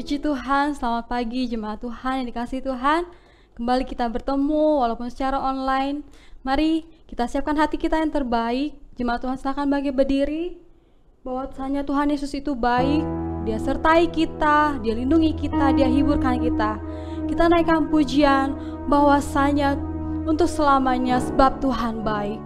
Puji Tuhan, selamat pagi jemaat Tuhan yang dikasihi Tuhan. Kembali kita bertemu walaupun secara online. Mari kita siapkan hati kita yang terbaik. Jemaat Tuhan silakan bangkit berdiri. Bahwasanya Tuhan Yesus itu baik. Dia sertai kita, Dia lindungi kita, Dia hiburkan kita. Kita naikkan pujian bahwasanya untuk selamanya sebab Tuhan baik.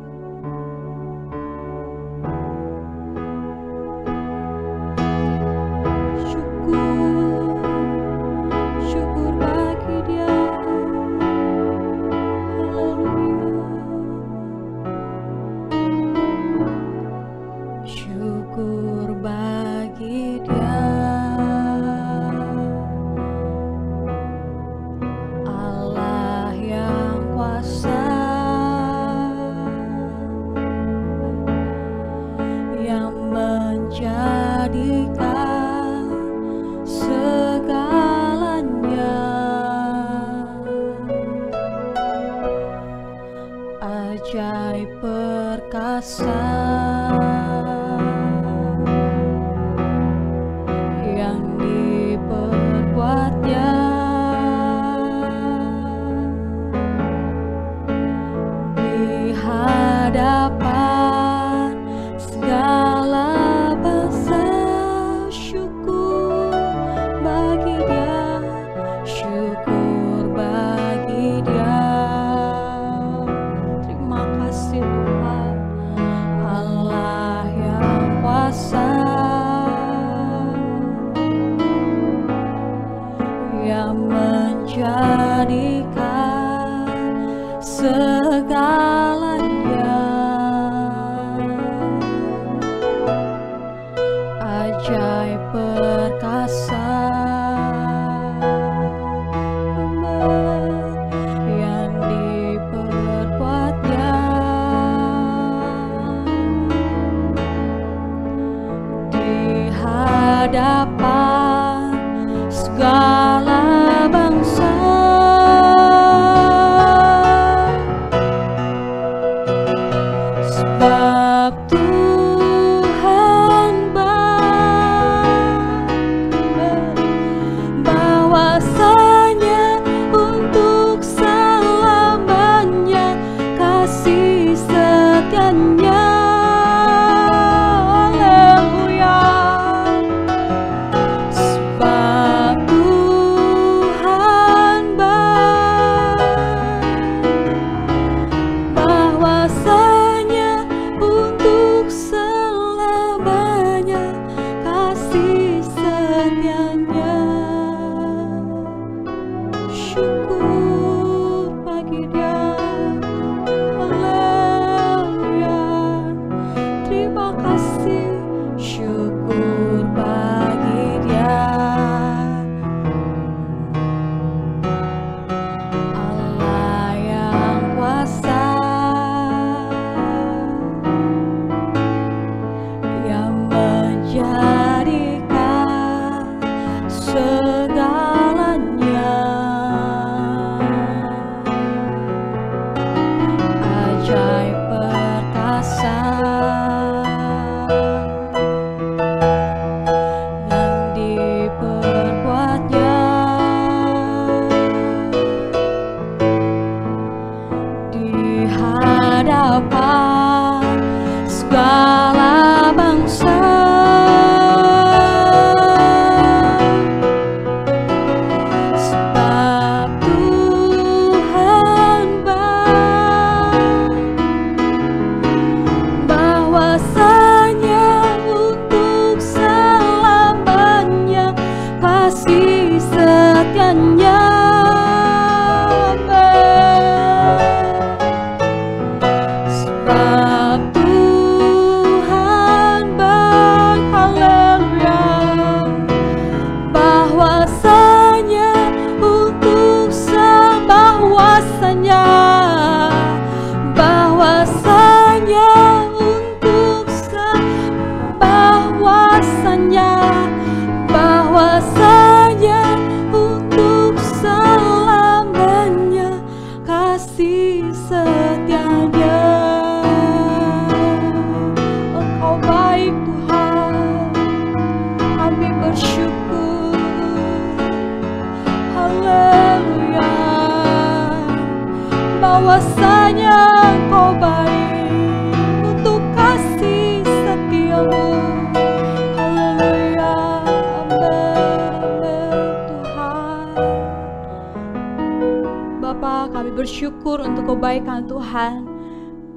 bersyukur untuk kebaikan Tuhan,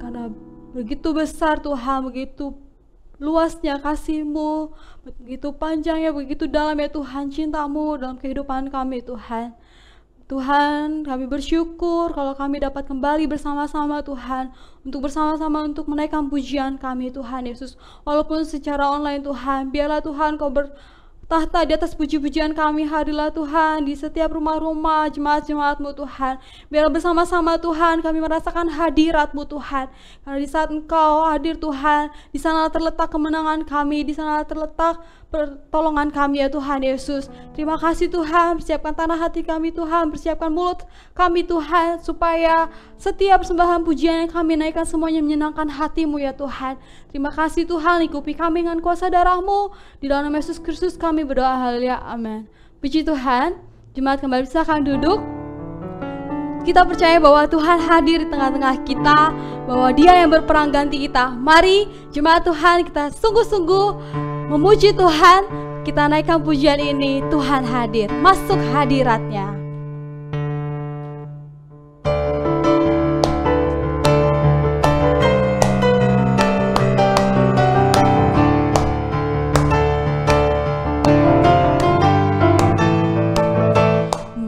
karena begitu besar Tuhan, begitu luasnya kasih-Mu, begitu panjangnya, begitu dalamnya Tuhan cinta-Mu dalam kehidupan kami Tuhan. Tuhan, kami bersyukur kalau kami dapat kembali bersama-sama Tuhan, untuk bersama-sama untuk menaikkan pujian kami Tuhan Yesus. Walaupun secara online Tuhan, biarlah Tuhan Kau bertahta di atas puji-pujian kami. Hadirlah Tuhan di setiap rumah-rumah jemaat-jemaat-Mu Tuhan. Biarlah bersama-sama Tuhan kami merasakan hadirat-Mu Tuhan. Karena di saat Engkau hadir Tuhan, di sana terletak kemenangan kami, di sana terletak pertolongan kami ya Tuhan Yesus. Terima kasih Tuhan, persiapkan tanah hati kami Tuhan, persiapkan mulut kami Tuhan, supaya setiap sembahan pujian yang kami naikkan semuanya menyenangkan hati-Mu ya Tuhan. Terima kasih Tuhan, lingkupi kami dengan kuasa darah-Mu. Di dalam nama Yesus Kristus kami berdoa, haleluya, amin. Puji Tuhan. Jemaat kembali silakan duduk. Kita percaya bahwa Tuhan hadir di tengah-tengah kita, bahwa Dia yang berperang ganti kita. Mari jemaat Tuhan, kita sungguh-sungguh memuji Tuhan, kita naikkan pujian ini. Tuhan hadir, masuk hadirat-Nya.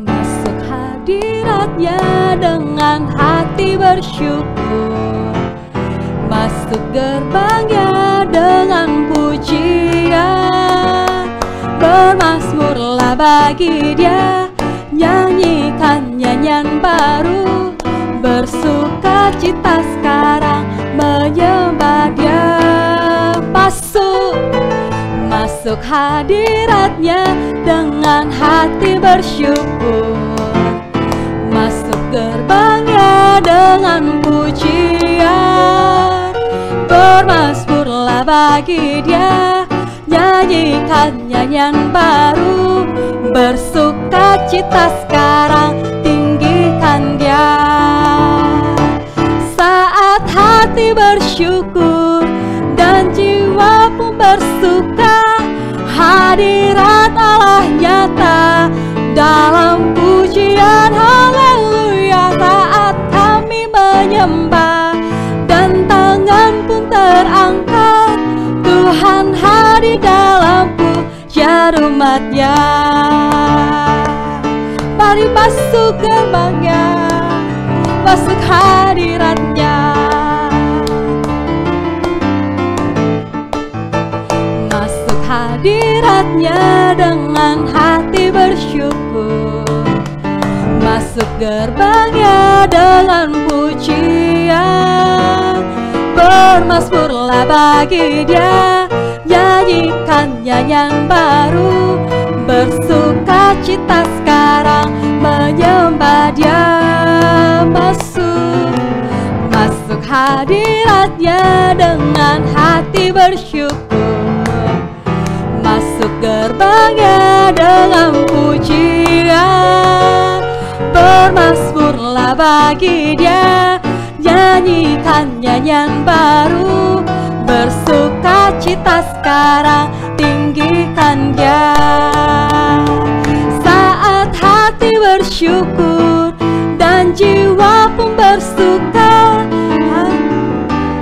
Masuk hadirat-Nya dengan hati bersyukur, masuk gerbang-Nya dengan pujian. Bermazmurlah bagi Dia, nyanyikan nyanyian baru, bersuka cita sekarang menyembah Dia. Masuk hadirat-Nya dengan hati bersyukur, masuk gerbang-Nya dengan pujian. Bermazmurlah bagi Dia, nyanyikan nyanyian baru, bersuka cita sekarang tinggikan Dia. Saat hati bersyukur dan jiwa pun bersuka, hadirat Allah nyata dalam pujian, haleluya. Saat kami menyembah dan tangan pun terangkat, Tuhan hadir dalam pujian umat-Nya. Mari masuk gerbang-Nya, masuk hadirat-Nya. Masuk hadirat-Nya dengan hati bersyukur, masuk gerbang-Nya dengan pujian. Bermazmurlah bagi Dia, nyanyikan nyanyian baru, bersuka cita sekarang menyembah Dia. Masuk hadirat-Nya dengan hati bersyukur, masuk gerbang-Nya dengan pujian. Bermazmurlah bagi Dia, nyanyikan nyanyian baru, bersuka cita sekarang tinggikan Dia. Saat hati bersyukur dan jiwa pun bersuka,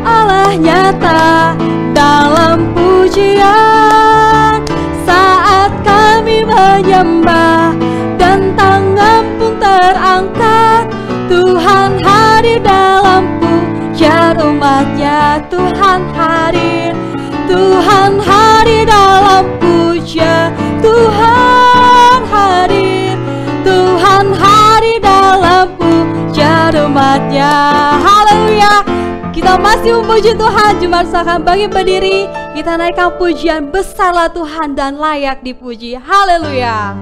Allah nyata dalam pujian. Saat kami menyembah dan tangan pun terangkat, Tuhan hadir dalam pujian umat-Nya. Tuhan hadir, Tuhan hadir dalam pujian. Tuhan hadir, Tuhan hadir dalam pujian umat-Nya. Haleluya. Kita masih memuji Tuhan. Jemaat silakan bagi berdiri, kita naikkan pujian, besarlah Tuhan dan layak dipuji. Haleluya.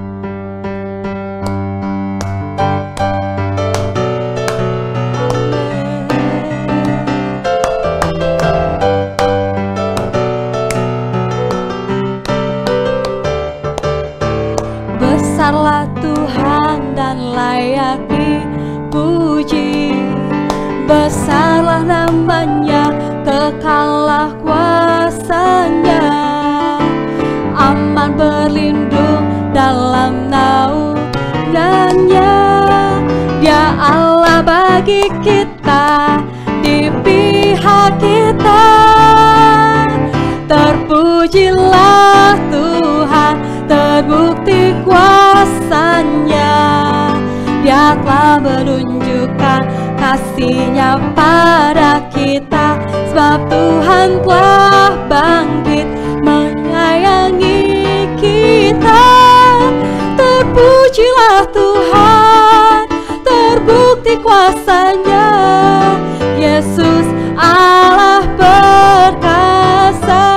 Besarlah Tuhan dan layak dipuji, besarlah namanya, kekallah kuasanya. Aman berlindung dalam naungannya, Dia Allah baik bagi kita, di pihak kita. Terpujilah Tuhan, terbukti kuasa-Nya. Dia telah menunjukkan kasih-Nya pada kita, sebab Tuhan telah bangkit menyayangi kita. Terpujilah Tuhan, terbukti kuasa-Nya. Yesus Allah perkasa.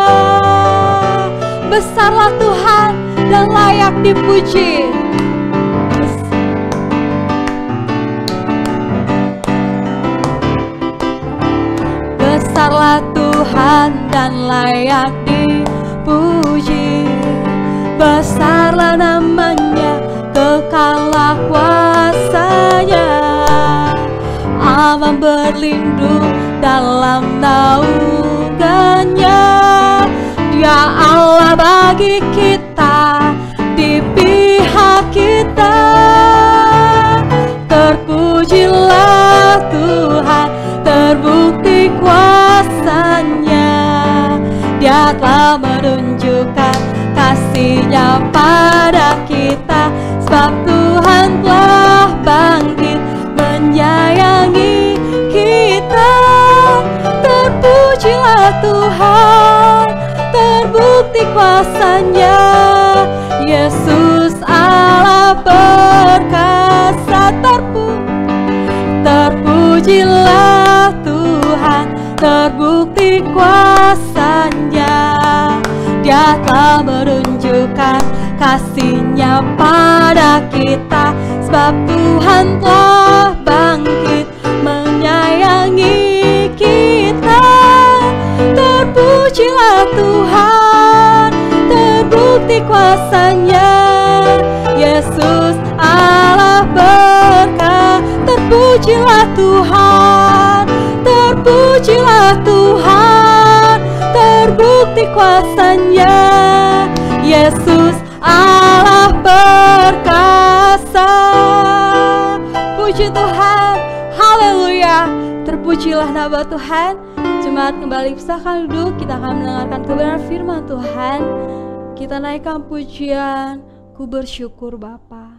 Besarlah Tuhan dan layak dipuji. Besarlah Tuhan dan layak dipuji. Besarlah namanya, kekallah kuasa-Nya. Allah berlindung dalam naungan-Nya. Dia Allah bagi kita, di pihak kita. Terpujilah Tuhan, terbukti kuasa-Nya. Dia telah menunjukkan kasih-Nya pada kita, sebab Tuhan telah bangkit menyayangi kita. Terpujilah Tuhan, terbukti kuasa-Nya. Yesus Allah perkasa. Terpujilah Tuhan, terbukti kuasa-Nya. Dia telah menunjukkan kasih-Nya pada kita, sebab Tuhan telah bangkit menyayangi kita. Terpujilah Tuhan, terbukti kuasa-Nya. Yesus Allah berkah. Terpujilah Tuhan, terpujilah Tuhan, terbukti kuasa-Nya. Yesus Allah perkasa. Puji Tuhan, haleluya. Terpujilah nama Tuhan. Jemaat kembali silakan duduk, kita akan mendengarkan kebenaran firman Tuhan. Kita naikkan pujian, ku bersyukur Bapa.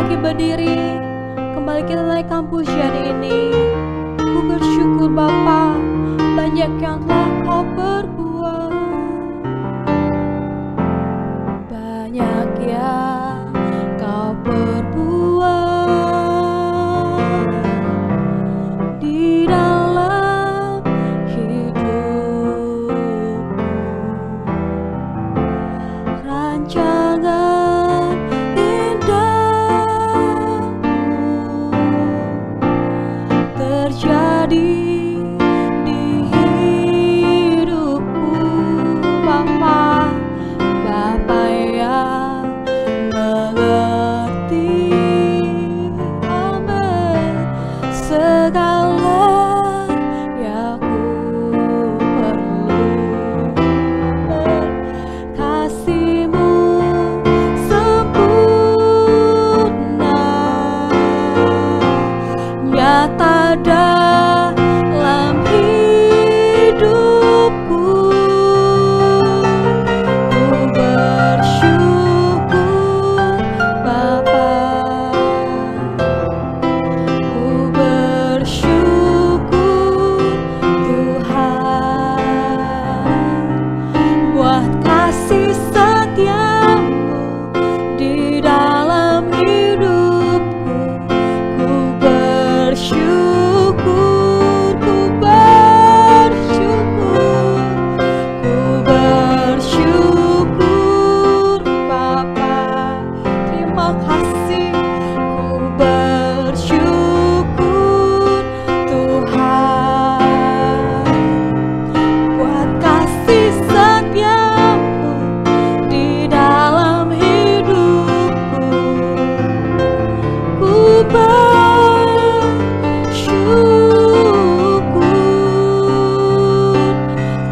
bangkit berdiri, kembali kita naikkan pujian ini. Ku bersyukur Bapa, banyak yang telah Kau perbuat, banyak yang Kau perbuat di dalam hidupku. Rancangan indahmu terjadi di hidupku, Bapa, Bapa yang mengerti, amin, segala yang ku perlu. Kasih-Mu sempurna, nyata dalam hidupku. Ku bersyukur Bapa, ku bersyukur Tuhan, buat kasih setia-Mu di dalam hidupku. Ku bersyukur, ku bersyukur, ku bersyukur Bapa, terima kasih. Ku bersyukur Tuhan, buat kasih setia-Mu di dalam hidupku. Ku bersyukur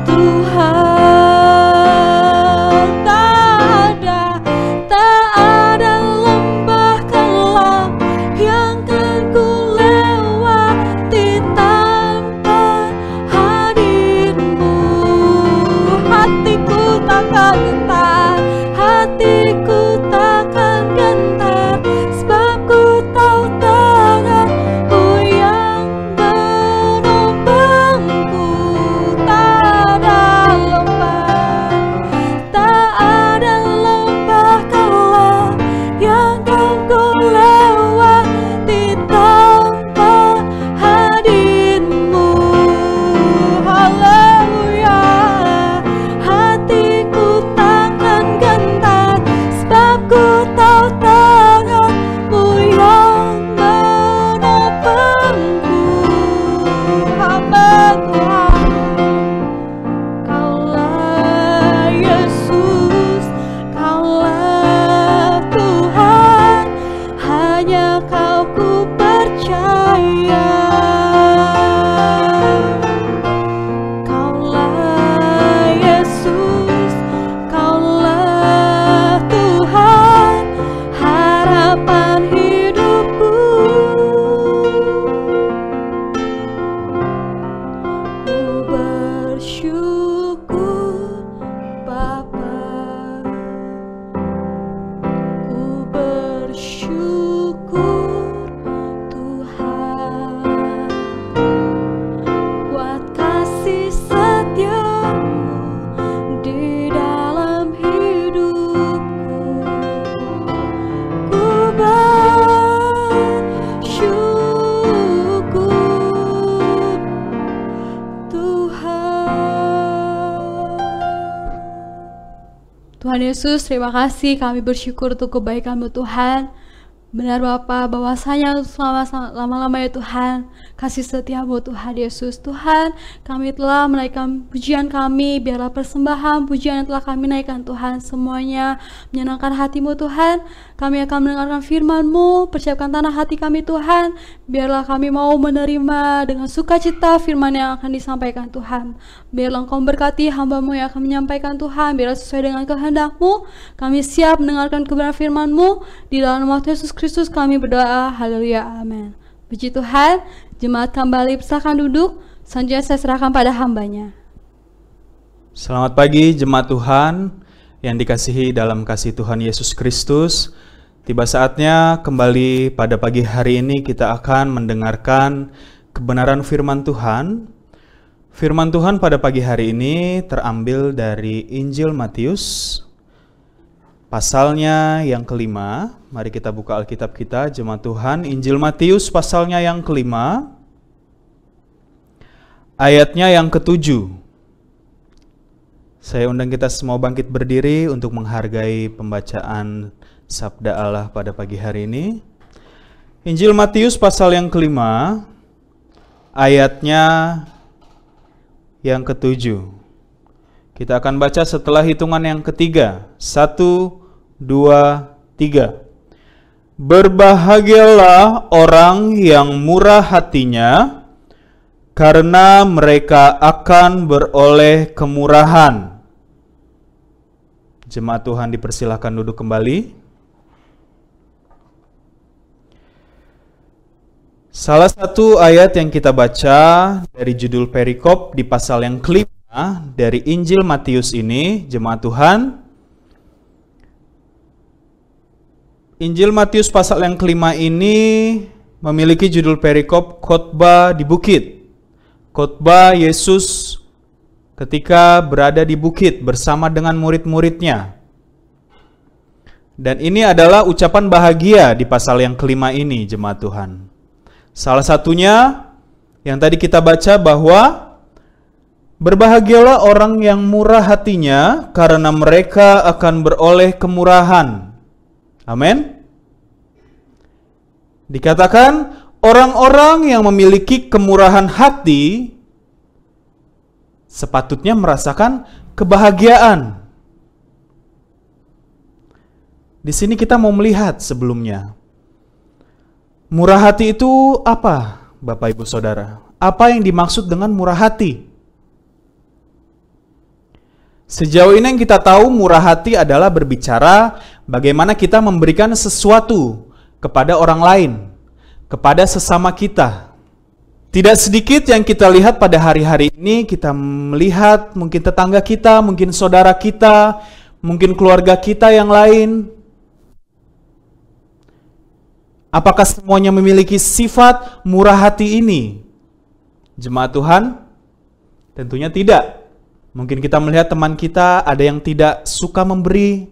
Tuhan, tak ada lembah kelam yang kan ku lewati tanpa hadir-Mu. Hatiku takkan gentar, hatiku takkan gentar, sebab ku tahu tangan-Mu yang menopangku. Tak ada lembah kelam yang kan ku lewati tanpa hadir-Mu. Haleluya, hatiku takkan gentar, sebab ku tahu tangan-Mu yang menopangku. Hamba Tuhan, Kaulah Yesus, Kaulah Tuhan, hanya Kau ku percaya. Kaulah Yesus, Kaulah Tuhan, harapan hidupku. Ku bersyukur Bapa, ku bersyukur Tuhan, buat kasih setia-Mu di dalam hidupku. Ku bersyukur Tuhan. Tuhan Yesus, terima kasih, kami bersyukur untuk kebaikan-Mu Tuhan. Benar Bapa, bahwasanya lama-lama ya Tuhan, kasih setia-Mu Tuhan Yesus. Tuhan, kami telah menaikkan pujian kami, biarlah persembahan pujian yang telah kami naikkan Tuhan, semuanya menyenangkan hati-Mu Tuhan. Kami akan mendengarkan firman-Mu, persiapkan tanah hati kami Tuhan, biarlah kami mau menerima dengan sukacita firman yang akan disampaikan Tuhan. Biarlah Engkau berkati hamba-Mu yang akan menyampaikan Tuhan, biarlah sesuai dengan kehendak-Mu. Kami siap mendengarkan kebenaran firman-Mu. Di dalam nama Yesus Kristus kami berdoa, haleluya, amin. Puji Tuhan, jemaat kembali silakan duduk, selanjutnya saya serahkan pada hambanya. Selamat pagi jemaat Tuhan yang dikasihi dalam kasih Tuhan Yesus Kristus. Tiba saatnya kembali pada pagi hari ini kita akan mendengarkan kebenaran firman Tuhan. Firman Tuhan pada pagi hari ini terambil dari Injil Matius, pasalnya yang kelima. Mari kita buka Alkitab kita, jemaat Tuhan. Injil Matius pasalnya yang kelima, ayatnya yang ketujuh. Saya undang kita semua bangkit berdiri untuk menghargai pembacaan Sabda Allah pada pagi hari ini. Injil Matius pasal yang kelima, ayatnya yang ketujuh. Kita akan baca setelah hitungan yang ketiga. 1, 2, 3. Berbahagialah orang yang murah hatinya, karena mereka akan beroleh kemurahan. Jemaat Tuhan dipersilahkan duduk kembali. Salah satu ayat yang kita baca dari judul perikop di pasal yang kelima dari Injil Matius ini, jemaat Tuhan. Injil Matius pasal yang kelima ini memiliki judul perikop khotbah di bukit. Khotbah Yesus ketika berada di bukit bersama dengan murid-muridnya. Dan ini adalah ucapan bahagia di pasal yang kelima ini, jemaat Tuhan. Salah satunya yang tadi kita baca bahwa berbahagialah orang yang murah hatinya, karena mereka akan beroleh kemurahan. Amin. Dikatakan orang-orang yang memiliki kemurahan hati sepatutnya merasakan kebahagiaan. Di sini kita mau melihat sebelumnya. Murah hati itu apa, Bapak Ibu Saudara? Apa yang dimaksud dengan murah hati? Sejauh ini yang kita tahu, murah hati adalah berbicara bagaimana kita memberikan sesuatu kepada orang lain, kepada sesama kita. Tidak sedikit yang kita lihat pada hari-hari ini, kita melihat mungkin tetangga kita, mungkin saudara kita, mungkin keluarga kita yang lain. Apakah semuanya memiliki sifat murah hati ini? Jemaat Tuhan, tentunya tidak. Mungkin kita melihat teman kita ada yang tidak suka memberi.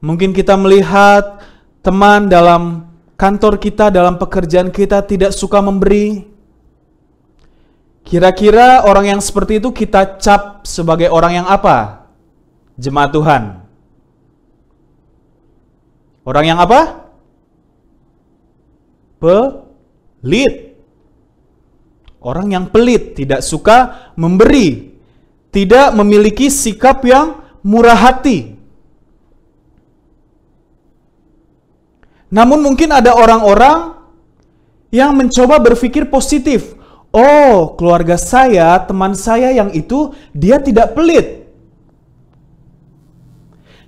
Mungkin kita melihat teman dalam kantor kita, dalam pekerjaan kita tidak suka memberi. Kira-kira orang yang seperti itu kita cap sebagai orang yang apa? Jemaat Tuhan. Orang yang apa? Pelit. Orang yang pelit, tidak suka memberi, tidak memiliki sikap yang murah hati. Namun mungkin ada orang-orang yang mencoba berpikir positif. Oh, keluarga saya, teman saya yang itu, dia tidak pelit.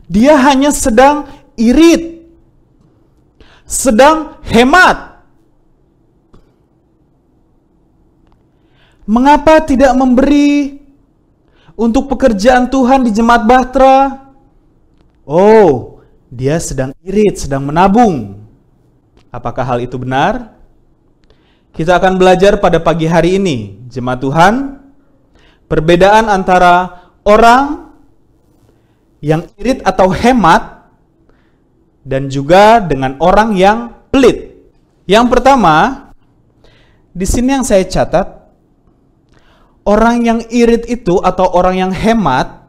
Dia hanya sedang irit, sedang hemat. Mengapa tidak memberi untuk pekerjaan Tuhan di Jemaat Bahtera? Oh, dia sedang irit, sedang menabung. Apakah hal itu benar? Kita akan belajar pada pagi hari ini, Jemaat Tuhan, perbedaan antara orang yang irit atau hemat dan juga dengan orang yang pelit. Yang pertama, di sini yang saya catat, orang yang irit itu atau orang yang hemat,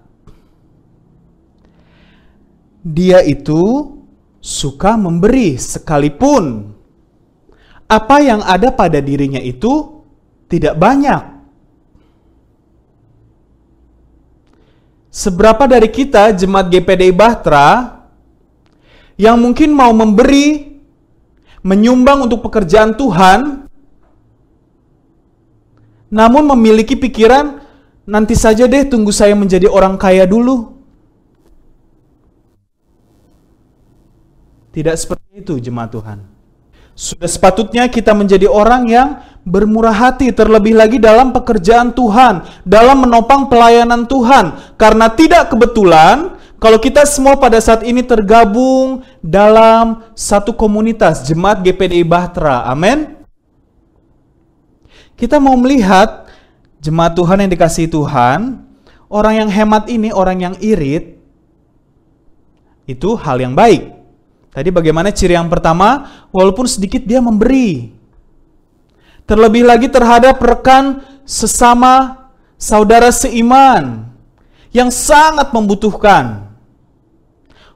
dia itu suka memberi sekalipun apa yang ada pada dirinya itu tidak banyak. Seberapa dari kita jemaat GPDI Bahtera yang mungkin mau memberi, menyumbang untuk pekerjaan Tuhan, namun memiliki pikiran, nanti saja deh, tunggu saya menjadi orang kaya dulu. Tidak seperti itu, jemaat Tuhan. Sudah sepatutnya kita menjadi orang yang bermurah hati, terlebih lagi dalam pekerjaan Tuhan, dalam menopang pelayanan Tuhan. Karena tidak kebetulan kalau kita semua pada saat ini tergabung dalam satu komunitas, Jemaat GPDI Bahtera. Amin. Kita mau melihat jemaat Tuhan yang dikasihi Tuhan, orang yang hemat ini, orang yang irit, itu hal yang baik. Tadi bagaimana ciri yang pertama? Walaupun sedikit dia memberi. Terlebih lagi terhadap rekan sesama saudara seiman yang sangat membutuhkan.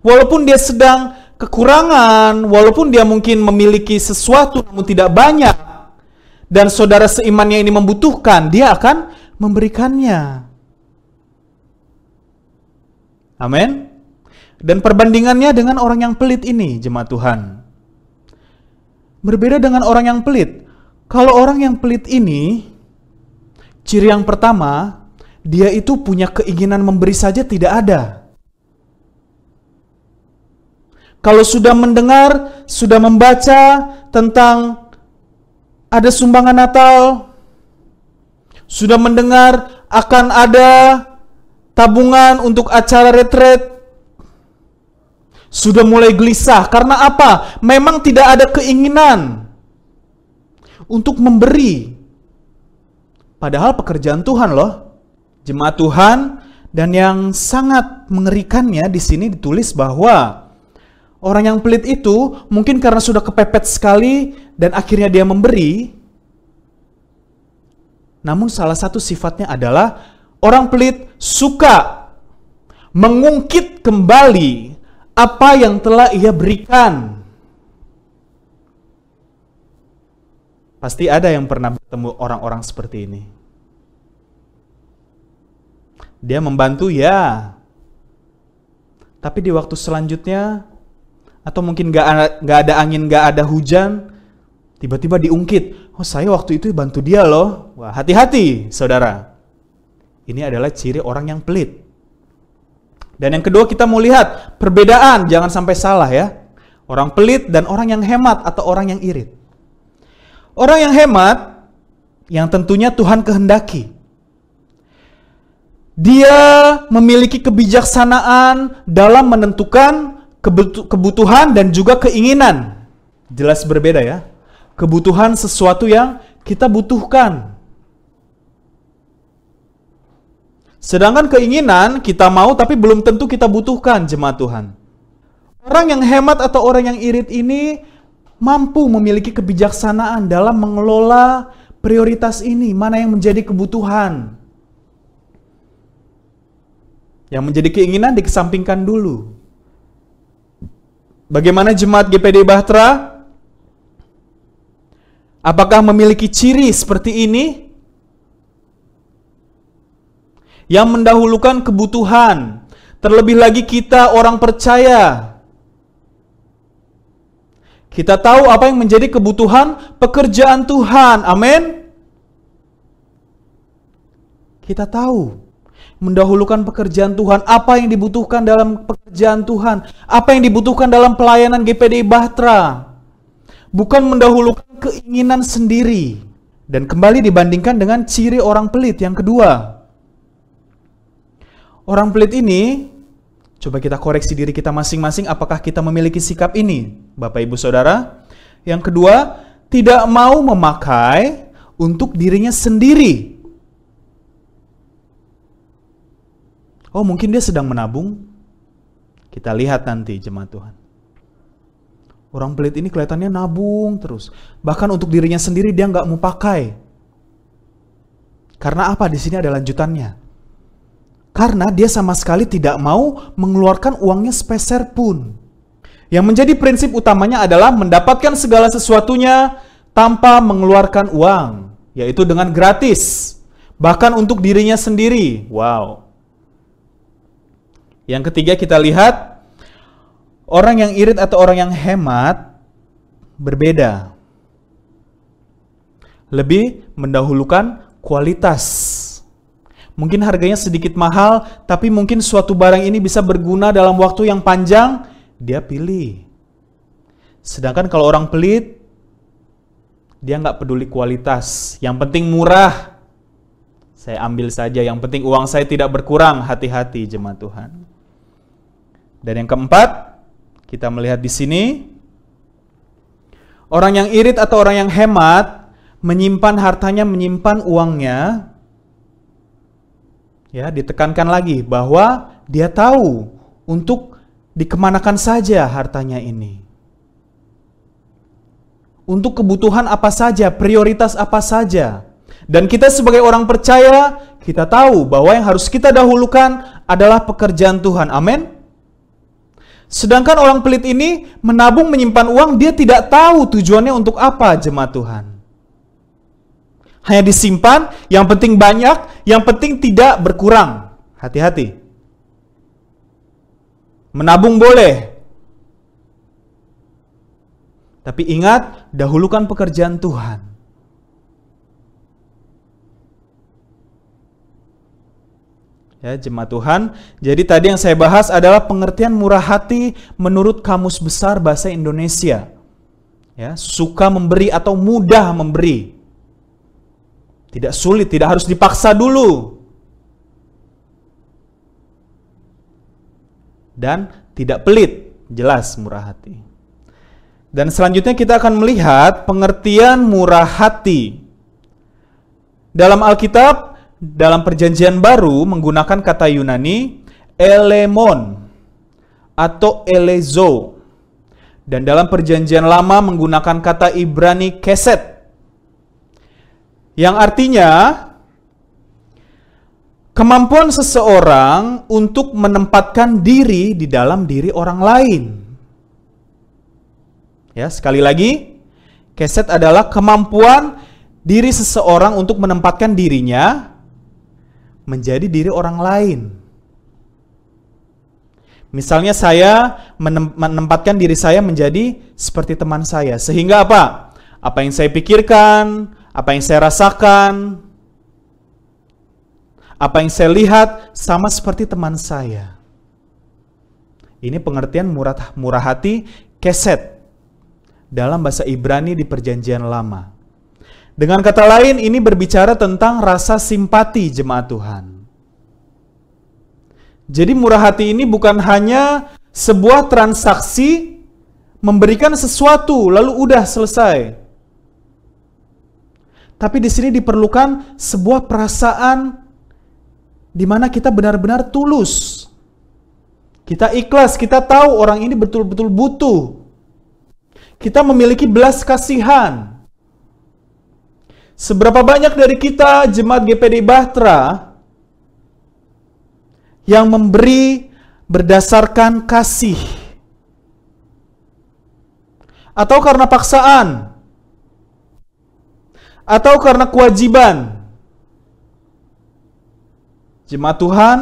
Walaupun dia sedang kekurangan, walaupun dia mungkin memiliki sesuatu namun tidak banyak, dan saudara seimannya ini membutuhkan, dia akan memberikannya. Amin. Dan perbandingannya dengan orang yang pelit ini, jemaat Tuhan, berbeda dengan orang yang pelit. Kalau orang yang pelit ini, ciri yang pertama, dia itu punya keinginan memberi saja tidak ada. Kalau sudah mendengar, sudah membaca tentang ada sumbangan Natal, sudah mendengar akan ada tabungan untuk acara retret, sudah mulai gelisah. Karena apa? Memang tidak ada keinginan untuk memberi. Padahal pekerjaan Tuhan loh, jemaat Tuhan. Dan yang sangat mengerikannya di sini ditulis bahwa orang yang pelit itu mungkin karena sudah kepepet sekali dan akhirnya dia memberi. Namun salah satu sifatnya adalah orang pelit suka mengungkit kembali apa yang telah ia berikan. Pasti ada yang pernah bertemu orang-orang seperti ini. Dia membantu ya, tapi di waktu selanjutnya, atau mungkin gak ada angin, gak ada hujan, tiba-tiba diungkit. Oh, saya waktu itu bantu dia loh. Wah, hati-hati saudara. Ini adalah ciri orang yang pelit. Dan yang kedua kita mau lihat perbedaan, jangan sampai salah ya. Orang pelit dan orang yang hemat atau orang yang irit. Orang yang hemat, yang tentunya Tuhan kehendaki. Dia memiliki kebijaksanaan dalam menentukan kebutuhan dan juga keinginan. Jelas berbeda ya. Kebutuhan sesuatu yang kita butuhkan. Sedangkan keinginan kita mau tapi belum tentu kita butuhkan, jemaat Tuhan. Orang yang hemat atau orang yang irit ini mampu memiliki kebijaksanaan dalam mengelola prioritas ini. Mana yang menjadi kebutuhan, yang menjadi keinginan dikesampingkan dulu. Bagaimana jemaat GPDI Bahtera? Apakah memiliki ciri seperti ini? Yang mendahulukan kebutuhan. Terlebih lagi kita orang percaya. Kita tahu apa yang menjadi kebutuhan pekerjaan Tuhan. Amin. Kita tahu mendahulukan pekerjaan Tuhan, apa yang dibutuhkan dalam pekerjaan Tuhan, apa yang dibutuhkan dalam pelayanan GPDI Bahtera. Bukan mendahulukan keinginan sendiri. Dan kembali dibandingkan dengan ciri orang pelit yang kedua. Orang pelit ini, coba kita koreksi diri kita masing-masing, apakah kita memiliki sikap ini, Bapak Ibu Saudara? Yang kedua, tidak mau memakai untuk dirinya sendiri. Oh, mungkin dia sedang menabung. Kita lihat nanti, jemaat Tuhan. Orang pelit ini kelihatannya nabung terus. Bahkan untuk dirinya sendiri dia nggak mau pakai. Karena apa? Di sini ada lanjutannya. Karena dia sama sekali tidak mau mengeluarkan uangnya sepeser pun. Yang menjadi prinsip utamanya adalah mendapatkan segala sesuatunya tanpa mengeluarkan uang. Yaitu dengan gratis. Bahkan untuk dirinya sendiri. Wow. Yang ketiga kita lihat, orang yang irit atau orang yang hemat berbeda. Lebih mendahulukan kualitas. Mungkin harganya sedikit mahal, tapi mungkin suatu barang ini bisa berguna dalam waktu yang panjang, dia pilih. Sedangkan kalau orang pelit, dia nggak peduli kualitas. Yang penting murah, saya ambil saja. Yang penting uang saya tidak berkurang. Hati-hati jemaat Tuhan. Dan yang keempat, kita melihat di sini, orang yang irit atau orang yang hemat menyimpan hartanya, menyimpan uangnya. Ya, ditekankan lagi bahwa dia tahu untuk dikemanakan saja hartanya ini. Untuk kebutuhan apa saja, prioritas apa saja. Dan kita sebagai orang percaya, kita tahu bahwa yang harus kita dahulukan adalah pekerjaan Tuhan. Amin. Sedangkan orang pelit ini menabung, menyimpan uang, dia tidak tahu tujuannya untuk apa, jemaat Tuhan. Hanya disimpan, yang penting banyak, yang penting tidak berkurang. Hati-hati. Menabung boleh. Tapi ingat, dahulukan pekerjaan Tuhan. Ya, jemaat Tuhan. Jadi tadi yang saya bahas adalah pengertian murah hati menurut Kamus Besar Bahasa Indonesia. Ya, suka memberi atau mudah memberi. Tidak sulit, tidak harus dipaksa dulu. Dan tidak pelit, jelas murah hati. Dan selanjutnya kita akan melihat pengertian murah hati. Dalam Alkitab, dalam Perjanjian Baru menggunakan kata Yunani elemon atau elezo. Dan dalam Perjanjian Lama menggunakan kata Ibrani keset. Yang artinya kemampuan seseorang untuk menempatkan diri di dalam diri orang lain. Ya, sekali lagi, keset adalah kemampuan diri seseorang untuk menempatkan dirinya menjadi diri orang lain. Misalnya saya menempatkan diri saya menjadi seperti teman saya. Sehingga apa? Apa yang saya pikirkan, apa yang saya rasakan, apa yang saya lihat sama seperti teman saya. Ini pengertian murah hati keset dalam bahasa Ibrani di Perjanjian Lama. Dengan kata lain, ini berbicara tentang rasa simpati jemaat Tuhan. Jadi murah hati ini bukan hanya sebuah transaksi memberikan sesuatu lalu udah selesai. Tapi di sini diperlukan sebuah perasaan di mana kita benar-benar tulus. Kita ikhlas, kita tahu orang ini betul-betul butuh. Kita memiliki belas kasihan. Seberapa banyak dari kita jemaat GPD Bahtera yang memberi berdasarkan kasih? Atau karena paksaan? Atau karena kewajiban? Jemaat Tuhan,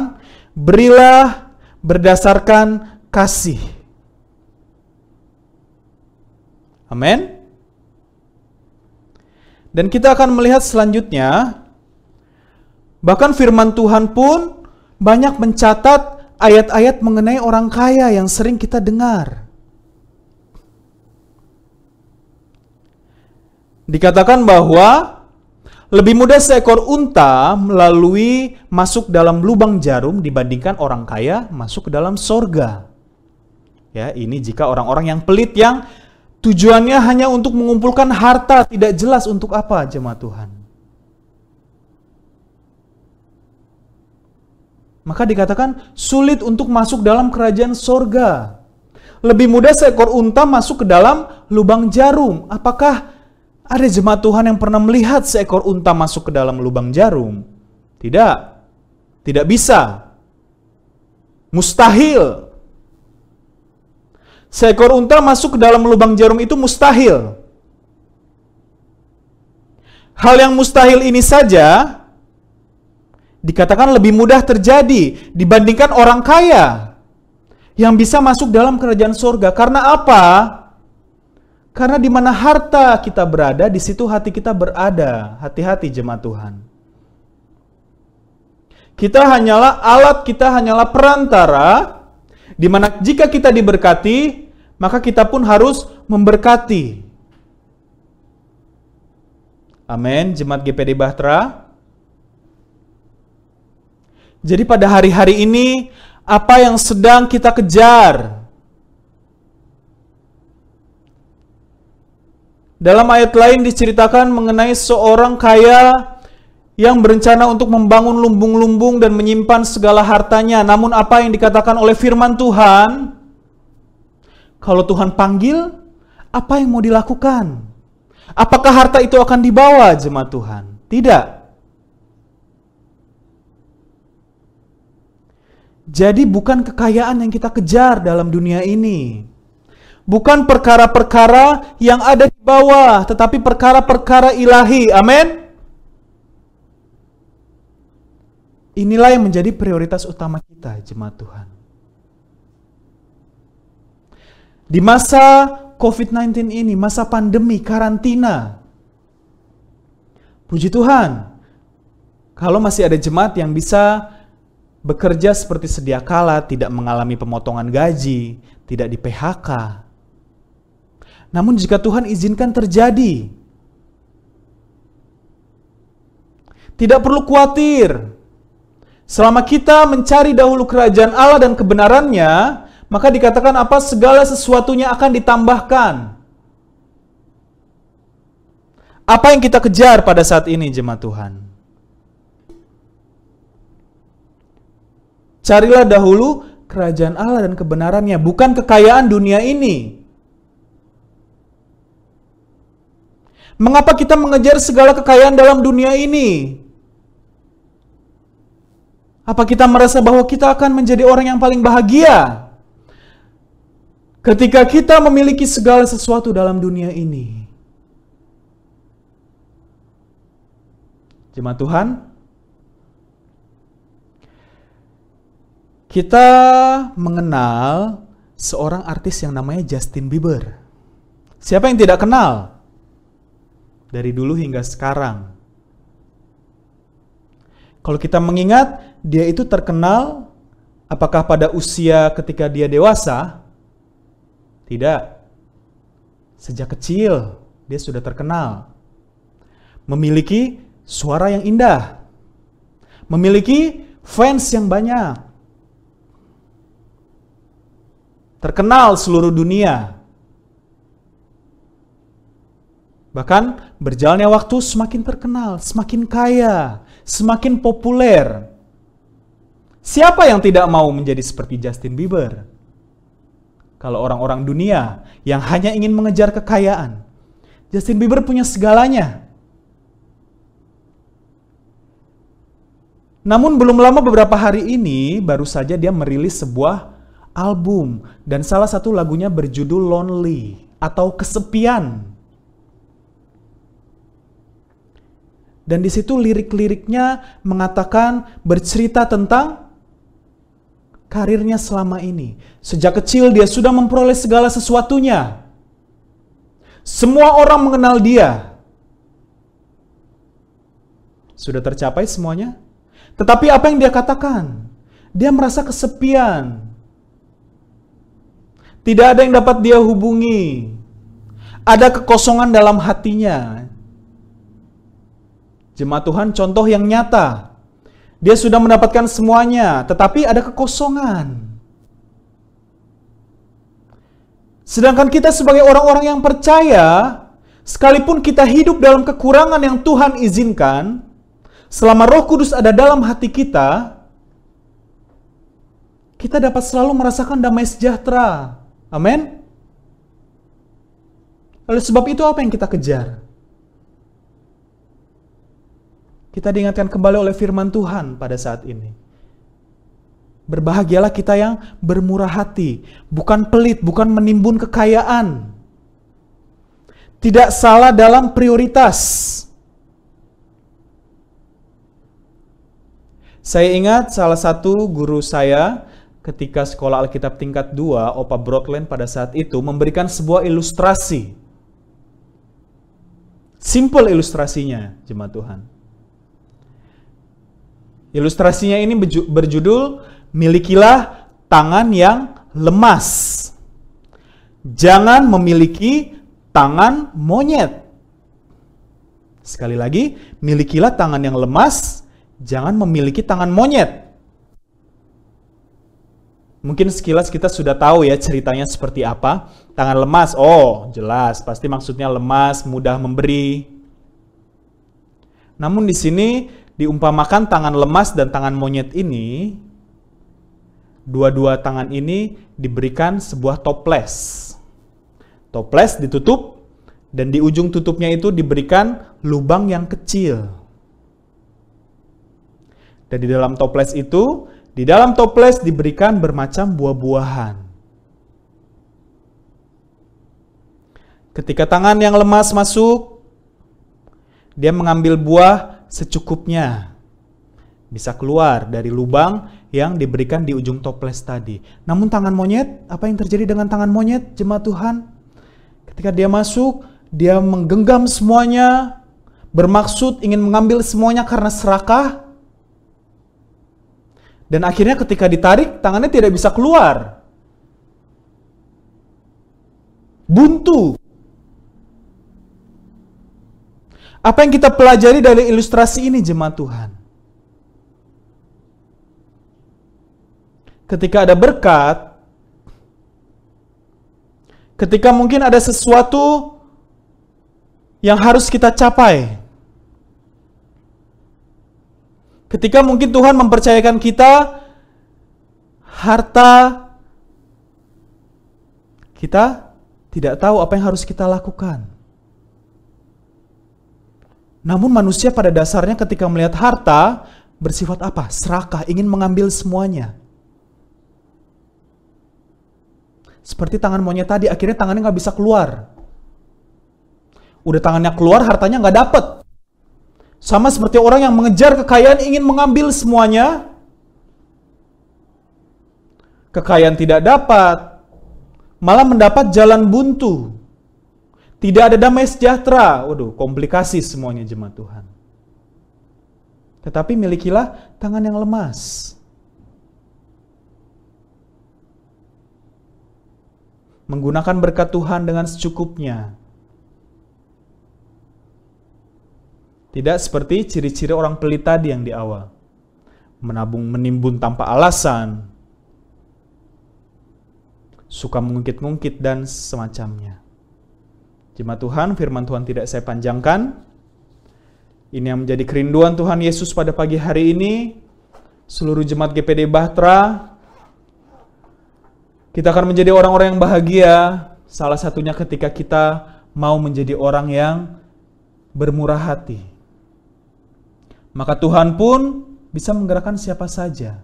berilah berdasarkan kasih. Amin. Dan kita akan melihat selanjutnya, bahkan firman Tuhan pun banyak mencatat ayat-ayat mengenai orang kaya yang sering kita dengar. Dikatakan bahwa lebih mudah seekor unta melalui masuk dalam lubang jarum dibandingkan orang kaya masuk ke dalam sorga. Ya, ini jika orang-orang yang pelit yang tujuannya hanya untuk mengumpulkan harta, tidak jelas untuk apa, jemaat Tuhan. Maka dikatakan sulit untuk masuk dalam kerajaan sorga. Lebih mudah seekor unta masuk ke dalam lubang jarum. Apakah ada jemaat Tuhan yang pernah melihat seekor unta masuk ke dalam lubang jarum? Tidak. Tidak bisa. Mustahil. Seekor unta masuk ke dalam lubang jarum itu mustahil. Hal yang mustahil ini saja dikatakan lebih mudah terjadi dibandingkan orang kaya yang bisa masuk dalam kerajaan surga. Karena apa? Karena di mana harta kita berada, di situ hati kita berada. Hati-hati jemaat Tuhan. Kita hanyalah alat, kita hanyalah perantara, di mana jika kita diberkati, maka kita pun harus memberkati. Amin, jemaat GPD Bahtera. Jadi pada hari-hari ini, Apa yang sedang kita kejar? Dalam ayat lain diceritakan mengenai seorang kaya yang berencana untuk membangun lumbung-lumbung dan menyimpan segala hartanya. Namun apa yang dikatakan oleh firman Tuhan? Kalau Tuhan panggil, apa yang mau dilakukan? Apakah harta itu akan dibawa, jemaat Tuhan? Tidak. Jadi bukan kekayaan yang kita kejar dalam dunia ini. Bukan perkara-perkara yang ada di bawah, tetapi perkara-perkara ilahi. Amin. Inilah yang menjadi prioritas utama kita, jemaat Tuhan. Di masa COVID-19 ini, masa pandemi, karantina, puji Tuhan, kalau masih ada jemaat yang bisa bekerja seperti sedia kala, tidak mengalami pemotongan gaji, tidak di PHK. Namun jika Tuhan izinkan terjadi, tidak perlu khawatir. Selama kita mencari dahulu kerajaan Allah dan kebenarannya, maka dikatakan apa? Segala sesuatunya akan ditambahkan. Apa yang kita kejar pada saat ini, jemaat Tuhan? Carilah dahulu kerajaan Allah dan kebenarannya, bukan kekayaan dunia ini. Mengapa kita mengejar segala kekayaan dalam dunia ini? Apa kita merasa bahwa kita akan menjadi orang yang paling bahagia ketika kita memiliki segala sesuatu dalam dunia ini? Jemaat Tuhan, kita mengenal seorang artis yang namanya Justin Bieber. Siapa yang tidak kenal? Dari dulu hingga sekarang. Kalau kita mengingat, dia itu terkenal apakah pada usia ketika dia dewasa? Tidak. Sejak kecil dia sudah terkenal. Memiliki suara yang indah. Memiliki fans yang banyak. Terkenal seluruh dunia. Bahkan berjalannya waktu semakin terkenal, semakin kaya, semakin populer. Siapa yang tidak mau menjadi seperti Justin Bieber? Kalau orang-orang dunia yang hanya ingin mengejar kekayaan, Justin Bieber punya segalanya. Namun belum lama beberapa hari ini baru saja dia merilis sebuah album dan salah satu lagunya berjudul Lonely atau Kesepian. Dan di situ lirik-liriknya mengatakan, bercerita tentang karirnya selama ini. Sejak kecil dia sudah memperoleh segala sesuatunya. Semua orang mengenal dia. Sudah tercapai semuanya. Tetapi apa yang dia katakan? Dia merasa kesepian. Tidak ada yang dapat dia hubungi. Ada kekosongan dalam hatinya. Jemaat Tuhan, contoh yang nyata. Dia sudah mendapatkan semuanya, tetapi ada kekosongan. Sedangkan kita sebagai orang-orang yang percaya, sekalipun kita hidup dalam kekurangan yang Tuhan izinkan, selama Roh Kudus ada dalam hati kita, kita dapat selalu merasakan damai sejahtera. Amin. Oleh sebab itu apa yang kita kejar? Kita diingatkan kembali oleh firman Tuhan pada saat ini. Berbahagialah kita yang bermurah hati, bukan pelit, bukan menimbun kekayaan. Tidak salah dalam prioritas. Saya ingat salah satu guru saya ketika sekolah Alkitab tingkat 2, Opa Brockland pada saat itu memberikan sebuah ilustrasi. Simple ilustrasinya, jemaat Tuhan. Ilustrasinya ini berjudul, milikilah tangan yang lemas. Jangan memiliki tangan monyet. Sekali lagi, milikilah tangan yang lemas, jangan memiliki tangan monyet. Mungkin sekilas kita sudah tahu ya ceritanya seperti apa. Tangan lemas, oh jelas, pasti maksudnya lemas, mudah memberi. Namun di sini diumpamakan tangan lemas dan tangan monyet ini, dua-dua tangan ini diberikan sebuah toples. Toples ditutup dan di ujung tutupnya itu diberikan lubang yang kecil. Dan di dalam toples itu, di dalam toples diberikan bermacam buah-buahan. Ketika tangan yang lemas masuk, dia mengambil buah secukupnya. Bisa keluar dari lubang yang diberikan di ujung toples tadi. Namun tangan monyet, apa yang terjadi dengan tangan monyet, jemaat Tuhan? Ketika dia masuk, dia menggenggam semuanya, bermaksud ingin mengambil semuanya karena serakah. Dan akhirnya ketika ditarik, tangannya tidak bisa keluar. Buntu. Apa yang kita pelajari dari ilustrasi ini, jemaat Tuhan? Ketika ada berkat, ketika mungkin ada sesuatu yang harus kita capai, ketika mungkin Tuhan mempercayakan kita harta, kita tidak tahu apa yang harus kita lakukan. Namun manusia pada dasarnya ketika melihat harta, bersifat apa? Serakah, ingin mengambil semuanya. Seperti tangan monyet tadi, akhirnya tangannya nggak bisa keluar. Udah tangannya keluar, hartanya nggak dapet. Sama seperti orang yang mengejar kekayaan, ingin mengambil semuanya. Kekayaan tidak dapat, malah mendapat jalan buntu. Tidak ada damai sejahtera. Waduh, komplikasi semuanya, jemaat Tuhan. Tetapi milikilah tangan yang lemas. Menggunakan berkat Tuhan dengan secukupnya. Tidak seperti ciri-ciri orang pelit tadi yang di awal. Menabung menimbun tanpa alasan. Suka mengungkit-ungkit dan semacamnya. Jemaat Tuhan, firman Tuhan tidak saya panjangkan. Ini yang menjadi kerinduan Tuhan Yesus pada pagi hari ini. Seluruh jemaat GPD Bahtera, kita akan menjadi orang-orang yang bahagia. Salah satunya ketika kita mau menjadi orang yang bermurah hati. Maka Tuhan pun bisa menggerakkan siapa saja.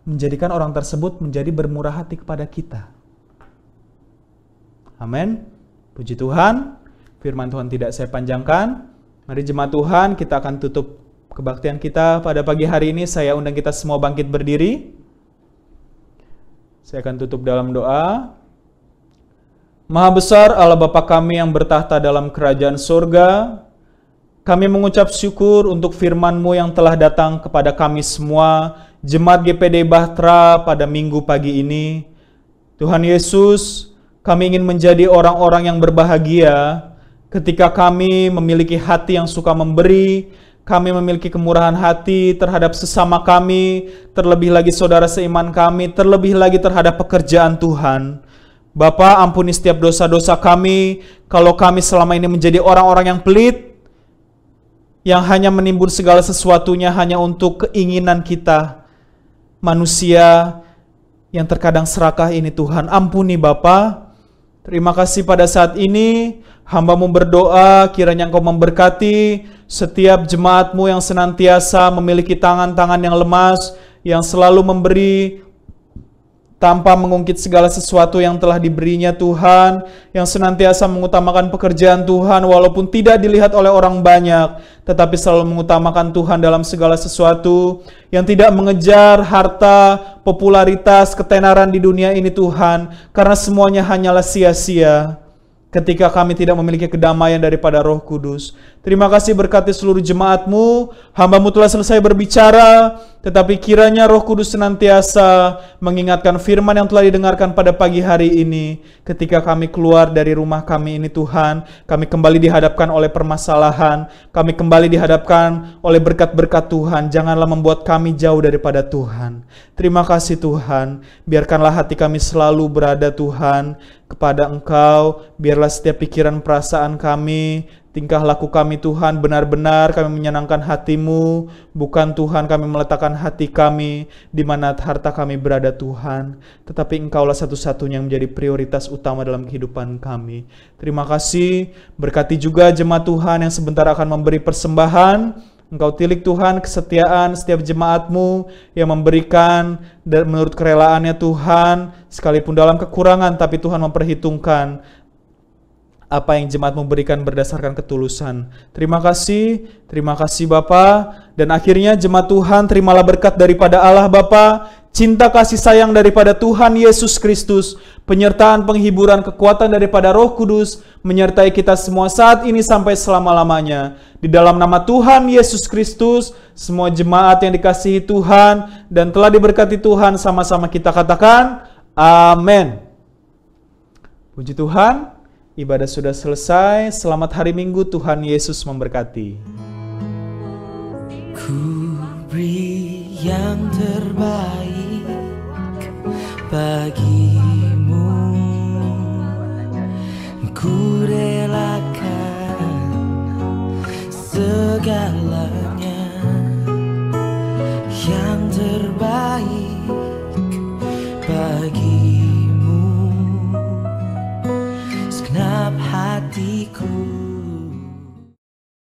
Menjadikan orang tersebut menjadi bermurah hati kepada kita. Amin. Puji Tuhan. Firman Tuhan tidak saya panjangkan. Mari jemaat Tuhan, kita akan tutup kebaktian kita pada pagi hari ini. Saya undang kita semua bangkit berdiri. Saya akan tutup dalam doa. Maha besar Allah Bapa kami yang bertahta dalam kerajaan surga, kami mengucap syukur untuk firman-Mu yang telah datang kepada kami semua, jemaat GPD Bahtera pada minggu pagi ini. Tuhan Yesus, kami ingin menjadi orang-orang yang berbahagia ketika kami memiliki hati yang suka memberi, kami memiliki kemurahan hati terhadap sesama kami, terlebih lagi saudara seiman kami, terlebih lagi terhadap pekerjaan Tuhan. Bapa, ampuni setiap dosa-dosa kami, kalau kami selama ini menjadi orang-orang yang pelit, yang hanya menimbun segala sesuatunya hanya untuk keinginan kita, manusia yang terkadang serakah ini Tuhan. Ampuni Bapa. Terima kasih pada saat ini, hamba-Mu berdoa, kiranya Engkau memberkati setiap jemaat-Mu yang senantiasa memiliki tangan-tangan yang lemas, yang selalu memberi tanpa mengungkit segala sesuatu yang telah diberinya Tuhan, yang senantiasa mengutamakan pekerjaan Tuhan walaupun tidak dilihat oleh orang banyak, tetapi selalu mengutamakan Tuhan dalam segala sesuatu, yang tidak mengejar harta, popularitas, ketenaran di dunia ini Tuhan, karena semuanya hanyalah sia-sia. ketika kami tidak memiliki kedamaian daripada Roh Kudus. Terima kasih berkati seluruh jemaat-Mu. Hamba-Mu telah selesai berbicara, tetapi kiranya Roh Kudus senantiasa mengingatkan firman yang telah didengarkan pada pagi hari ini. Ketika kami keluar dari rumah kami ini Tuhan, kami kembali dihadapkan oleh permasalahan, kami kembali dihadapkan oleh berkat-berkat Tuhan. Janganlah membuat kami jauh daripada Tuhan. Terima kasih Tuhan, biarkanlah hati kami selalu berada Tuhan kepada Engkau. Biarlah setiap pikiran perasaan kami, tingkah laku kami Tuhan, benar-benar kami menyenangkan hati-Mu. Bukan Tuhan kami meletakkan hati kami di mana harta kami berada Tuhan, tetapi Engkaulah satu-satunya yang menjadi prioritas utama dalam kehidupan kami. Terima kasih, berkati juga jemaat Tuhan yang sebentar akan memberi persembahan. Engkau tilik Tuhan kesetiaan setiap jemaat-Mu yang memberikan menurut kerelaannya Tuhan, sekalipun dalam kekurangan, tapi Tuhan memperhitungkan apa yang jemaat-Mu berikan berdasarkan ketulusan. Terima kasih Bapa. Dan akhirnya jemaat Tuhan, terimalah berkat daripada Allah Bapa, cinta kasih sayang daripada Tuhan Yesus Kristus, penyertaan penghiburan kekuatan daripada Roh Kudus, menyertai kita semua saat ini sampai selama-lamanya. Di dalam nama Tuhan Yesus Kristus, semua jemaat yang dikasihi Tuhan dan telah diberkati Tuhan, sama-sama kita katakan, amin. Puji Tuhan, ibadah sudah selesai. Selamat hari Minggu, Tuhan Yesus memberkati. Ku beri yang terbaik bagimu, ku relakan segalanya. Yang terbaik bagimu, segenap hatiku.